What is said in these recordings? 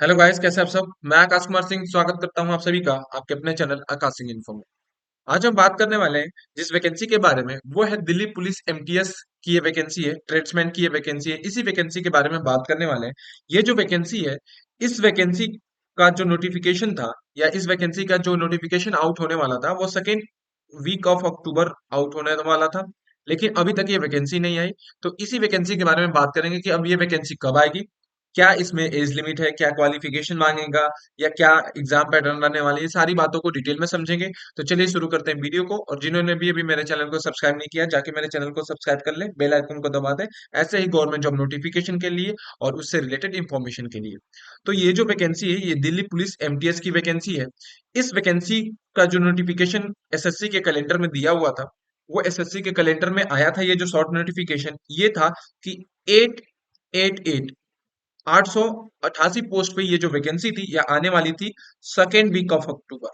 Hello guys, कैसे आप सब। मैं आकाश कुमार सिंह स्वागत करता हूं आप सभी का आपके अपने चैनल आकाश सिंह इन्फो में। आज हम बात करने वाले हैं जिस वैकेंसी के बारे में, वो है दिल्ली पुलिस एमटीएस की ये वैकेंसी है, ट्रेड्समैन की ये वैकेंसी है। इसी वैकेंसी के बारे में बात करने वाले हैं। ये जो वैकेंसी है, इस वैकेंसी का जो नोटिफिकेशन था, या इस वैकेंसी का जो नोटिफिकेशन आउट होने वाला था, वो second week of October out होने वाला था। लेकिन अभी तक ये वैकेंसी नहीं आई। तो इसी वैकेंसी के बारे में बात करेंगे कि अब ये वैकेंसी कब आएगी, क्या इसमें एज लिमिट है, क्या क्वालिफिकेशन मांगेगा, या क्या एग्जाम पैटर्न रहने वाले, ये सारी बातों को डिटेल में समझेंगे। तो चलिए शुरू करते हैं वीडियो को। और जिन्होंने भी अभी मेरे चैनल को सब्सक्राइब नहीं किया, जाके मेरे चैनल को सब्सक्राइब कर ले, बेल आइकन को दबा दें, ऐसे ही गवर्नमेंट जॉब नोटिफिकेशन के लिए और उससे रिलेटेड इंफॉर्मेशन के लिए। तो ये जो वैकेंसी है, ये दिल्ली पुलिस एमटीएस की वैकेंसी है। इस वैकेंसी का जो नोटिफिकेशन एसएससी के कैलेंडर में दिया हुआ था, वो एसएससी के कैलेंडर में आया था। ये जो शॉर्ट नोटिफिकेशन ये था कि 888 888 पोस्ट पे ये जो वैकेंसी थी, या आने वाली थी second week of October.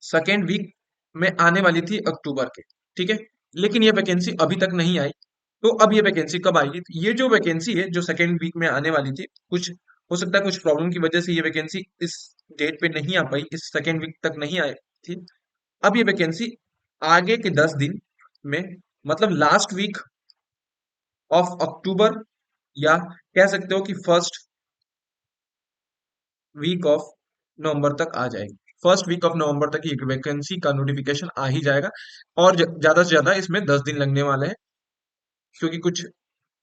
Second week में आने वाली थी अक्टूबर के। ठीक है। लेकिन ये वैकेंसी अभी तक नहीं आई। तो अब ये वैकेंसी कब आएगी? तो ये जो वैकेंसी है, जो सेकेंड वीक में आने वाली थी, कुछ हो सकता है कुछ प्रॉब्लम की वजह से ये वैकेंसी इस डेट पे नहीं आ पाई, इस सेकेंड वीक तक नहीं आई थी। अब ये वैकेंसी आगे के 10 दिन में, मतलब लास्ट वीक ऑफ अक्टूबर, या कह सकते हो कि फर्स्ट वीक ऑफ नवंबर तक आ जाएगी। फर्स्ट वीक ऑफ नवंबर तक ये वैकेंसी का नोटिफिकेशन आ ही जाएगा। और ज्यादा से ज्यादा इसमें 10 दिन लगने वाले हैं, क्योंकि कुछ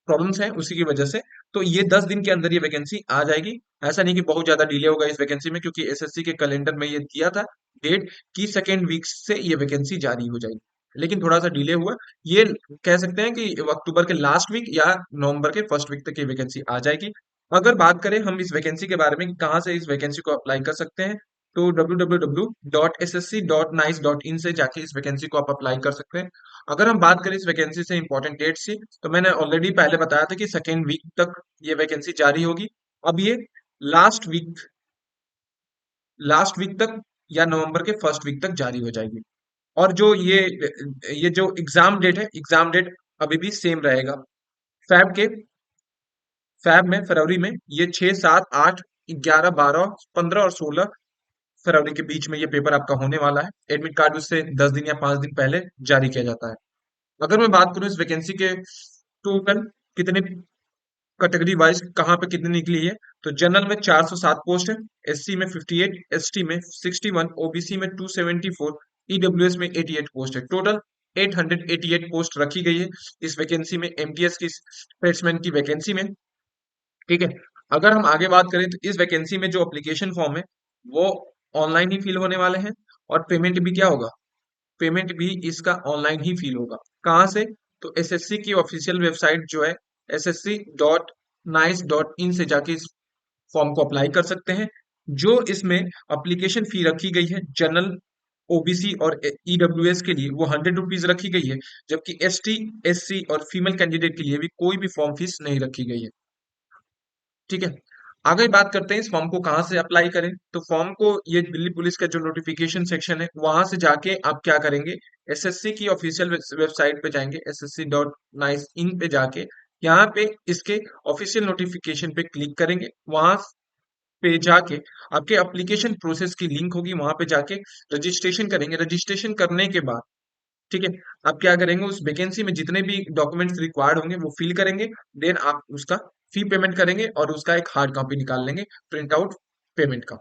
प्रॉब्लम्स हैं उसी की वजह से। तो ये 10 दिन के अंदर ये वैकेंसी आ जाएगी। ऐसा नहीं कि बहुत ज्यादा डिले होगा इस वैकेंसी में, क्योंकि एसएससी के कैलेंडर में ये दिया था डेट कि सेकेंड वीक से ये वैकेंसी जारी हो जाएगी। लेकिन थोड़ा सा डिले हुआ। ये कह सकते हैं कि अक्टूबर के लास्ट वीक या नवंबर के फर्स्ट वीक तक ये वैकेंसी आ जाएगी। अगर बात करें हम इस वैकेंसी के बारे में कि कहाँ से इस वैकेंसी को अप्लाई कर सकते हैं, तो www.ssc.nice.in से जाके इस वैकेंसी को आप अप्लाई कर सकते हैं। अगर हम बात करें इस वैकेंसी से इंपॉर्टेंट डेट्स की, तो मैंने ऑलरेडी पहले बताया था कि सेकेंड वीक तक ये वैकेंसी जारी होगी। अब ये लास्ट वीक लास्ट वीक तक या नवंबर के फर्स्ट वीक तक जारी हो जाएगी। और जो ये जो एग्जाम डेट है, एग्जाम डेट अभी भी सेम रहेगा। फैब के फैब में, फरवरी में, ये 6, 7, 8, 11, 12, 15 और 16 फरवरी के बीच में ये पेपर आपका होने वाला है। एडमिट कार्ड उससे 10 दिन या 5 दिन पहले जारी किया जाता है। अगर मैं बात करूं इस वैकेंसी के टोटल कितने कैटेगरी वाइज कहाँ पे कितनी निकली है, तो जनरल में 407 पोस्ट है, एससी में 58, एसटी में 61, ओबीसी में 274, ईडब्ल्यूएस में 88 पोस्ट है। टोटल 888 पोस्ट रखी गई है इस वैकेंसी में, एमटीएस की स्पेट्समैन की वैकेंसी में। ठीक है। अगर हम आगे बात करें तो इस वैकेंसी में जो एप्लीकेशन फॉर्म है, वो ऑनलाइन ही फिल होने वाले हैं। और पेमेंट भी क्या होगा? पेमेंट भी इसका ऑनलाइन ही फील होगा। कहाँ से? तो एसएससी की ऑफिशियल वेबसाइट जो है, ssc.nice.in से जाके इस फॉर्म को अप्लाई कर सकते हैं। जो इसमें एप्लीकेशन फी रखी गई है जनरल, ओबीसी और ईडब्ल्यूएस के लिए, वो 100 रुपीज रखी गई है। जबकि एसटी, एससी और फीमेल कैंडिडेट के लिए भी कोई भी फॉर्म फीस नहीं रखी गई है। ठीक है। आगे बात करते हैं इस फॉर्म को कहाँ से अप्लाई करें। तो फॉर्म को, ये दिल्ली पुलिस का जो नोटिफिकेशन सेक्शन है, वहां से जाके आप क्या करेंगे, एसएससी की ऑफिशियल वेबसाइट पे जाएंगे, ssc.nice.in पे जाके यहाँ पे इसके ऑफिशियल नोटिफिकेशन पे क्लिक करेंगे। वहां पे जाके आपके एप्लीकेशन प्रोसेस की लिंक होगी, वहां पे जाके रजिस्ट्रेशन करेंगे। रजिस्ट्रेशन करने के बाद, ठीक है, आप क्या करेंगे, उस वैकेंसी में जितने भी डॉक्यूमेंट्स रिक्वायर्ड होंगे वो फिल करेंगे। देन आप उसका फी पेमेंट करेंगे और उसका एक हार्ड कॉपी निकाल लेंगे, प्रिंट आउट पेमेंट का।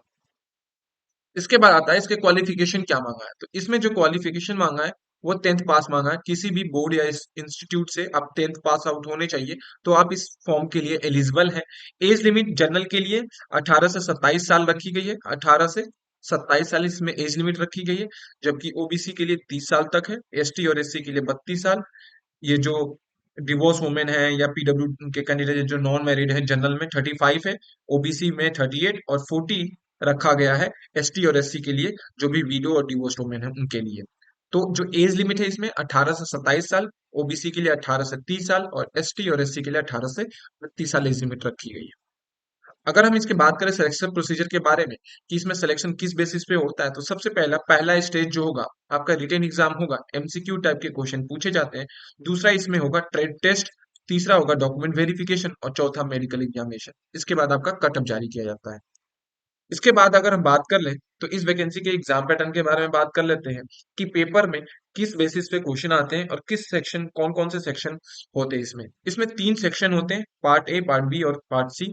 इसके बाद आता है इसके क्वालिफिकेशन क्या मांगा है। तो इसमें जो क्वालिफिकेशन मांगा है, वो 10th पास मांगा है। किसी भी बोर्ड या इस इंस्टीट्यूट से आप 10th पास आउट होने चाहिए, तो आप इस फॉर्म के लिए एलिजिबल हैं। एज लिमिट जनरल के लिए 18 से 27 साल रखी गई है, 18 से 27 साल इसमें एज लिमिट रखी गई है। जबकि ओबीसी के लिए 30 साल तक है, एसटी और एससी के लिए 32 साल। ये जो डिवोर्स वुमेन है या पीडब्ल्यू के कैंडिडेट जो नॉन मैरिड है, जनरल में 35 है, ओबीसी में 38 और 40 रखा गया है एसटी और एससी के लिए, जो भी विडो और डिवोर्स वुमेन है उनके लिए। तो जो एज लिमिट है इसमें 18 से 27 साल, ओबीसी के लिए 18 से 30 साल और एसटी और एससी के लिए 18 से 32 साल एज लिमिट रखी गई है। अगर हम इसकी बात करें सिलेक्शन प्रोसीजर के बारे में कि इसमें सिलेक्शन किस बेसिस पे होता है, तो सबसे पहला स्टेज जो होगा, आपका रिटन एग्जाम होगा, एमसीक्यू टाइप के क्वेश्चन पूछे जाते हैं। दूसरा इसमें होगा ट्रेड टेस्ट, तीसरा होगा डॉक्यूमेंट वेरिफिकेशन और चौथा मेडिकल एग्जामिनेशन। इसके बाद आपका कट ऑफ जारी किया जाता है। इसके बाद अगर हम बात कर लें तो इस वैकेंसी के एग्जाम पैटर्न के बारे में बात कर लेते हैं कि पेपर में किस बेसिस पे क्वेश्चन आते हैं और किस सेक्शन, कौन कौन से सेक्शन होते हैं। इसमें इसमें 3 सेक्शन होते हैं, पार्ट ए, पार्ट बी और पार्ट सी।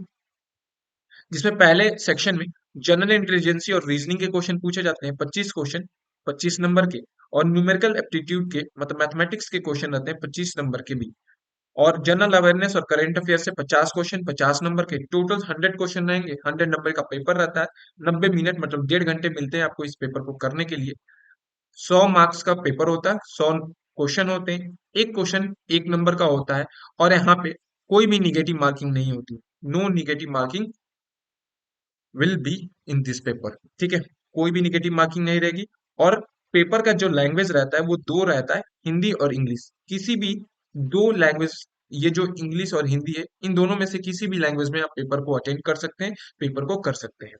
जिसमें पहले सेक्शन में जनरल इंटेलिजेंसी और रीजनिंग के क्वेश्चन पूछे जाते हैं, 25 क्वेश्चन 25 नंबर के। और न्यूमेरिकल एप्टीट्यूड के मतलब मैथमेटिक्स के क्वेश्चन रहते हैं 25 नंबर के भी। और जनरल अवेयरनेस और करंट अफेयर से 50 क्वेश्चन 50 नंबर के। टोटल 100 क्वेश्चन रहेंगे, 100 नंबर का पेपर रहता है। 90 मिनट मतलब 1.5 घंटे मिलते हैं आपको इस पेपर को करने के लिए। 100 मार्क्स का पेपर होता है, 100 क्वेश्चन होते हैं, एक क्वेश्चन 1 नंबर का होता है। और यहाँ पे कोई भी निगेटिव मार्किंग नहीं होती, no negative marking will be in this paper. ठीक है, कोई भी निगेटिव मार्किंग नहीं रहेगी। और पेपर का जो लैंग्वेज रहता है वो दो रहता है, हिंदी और इंग्लिश। किसी भी दो लैंग्वेज, ये जो इंग्लिश और हिंदी है, इन दोनों में से किसी भी लैंग्वेज में आप पेपर को अटेंड कर सकते हैं, पेपर को कर सकते हैं।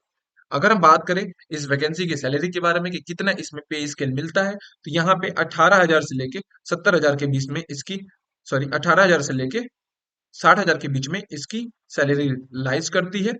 अगर हम बात करें इस वैकेंसी की सैलरी के बारे में कि कितना इसमें पे स्केल मिलता है, तो यहाँ पे 18,000 से लेके 70,000 के बीच में इसकी, सॉरी 18,000 से लेके 60,000 के बीच में इसकी सैलरी लाइज करती है।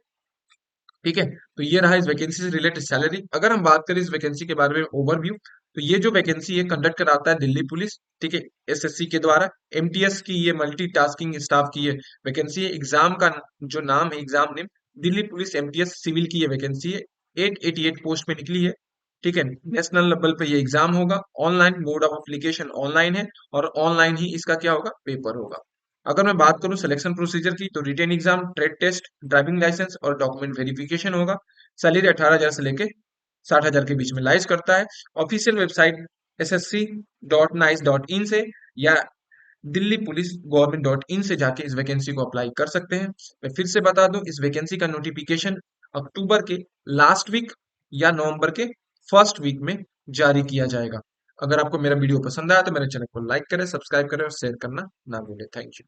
ठीक है, तो ये रहा इस वैकेंसी से रिलेटेड सैलरी। अगर हम बात करें इस वैकेंसी के बारे में ओवरव्यू, तो ये जो वैकेंसी है कंडक्ट कराता है दिल्ली पुलिस। ठीक है, एसएससी के द्वारा। एमटीएस की ये मल्टीटास्किंग स्टाफ की है वैकेंसी है। एग्जाम का जो नाम है, exam name Delhi police MTS civil की ये वैकेंसी है। 888 पोस्ट पे निकली है। ठीक है, नेशनल लेवल पे ये एग्जाम होगा। Online mode of application online है और ऑनलाइन ही इसका क्या होगा, पेपर होगा। अगर मैं बात करूं सिलेक्शन प्रोसीजर की, तो written exam, trade test, driving licence और डॉक्यूमेंट वेरिफिकेशन होगा। सैलरी 18,000 से लेके 60,000 के बीच में लाइज करता है। ऑफिशियल वेबसाइट ssc.nice.in से या दिल्ली पुलिस गवर्नमेंट.in से जाके इस वैकेंसी को अप्लाई कर सकते हैं। मैं फिर से बता दूं, इस वैकेंसी का नोटिफिकेशन अक्टूबर के लास्ट वीक या नवंबर के फर्स्ट वीक में जारी किया जाएगा। अगर आपको मेरा वीडियो पसंद आया तो मेरे चैनल को लाइक करें, सब्सक्राइब करें और शेयर करना ना भूलें। Thank you.